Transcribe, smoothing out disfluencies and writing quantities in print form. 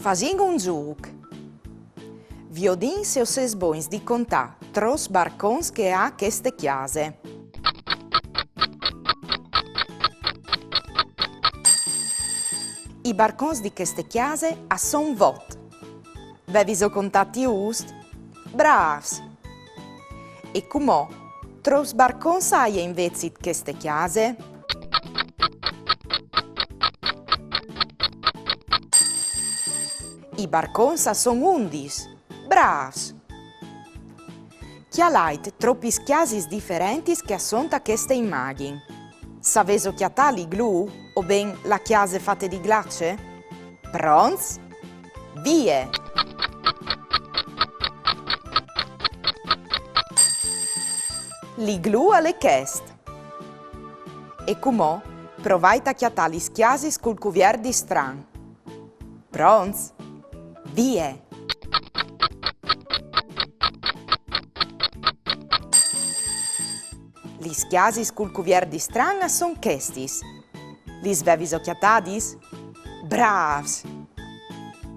Fasin un giuc. Viodin se o ses boins di contà tros barcons che ha queste chiase. I barcons di queste chiase a son vot. Beviso contatti ust? Bravs! E comò, tros barcons hai invezit queste chiase? I barcons a son 11. Bravs! Chi ha lait troppis chiasis differentis che assonta queste immagini. Saveso chiatà li glu o ben la chiase fatte di glace? Pronts? Vie! Li glu alle chest. E comò provait a chiatà li chiasis col cuvier di stran. Pronts? Vie! Lis chiasis cul cuvier di stran son chestis. Lis vevis occhiatadis? Bravs!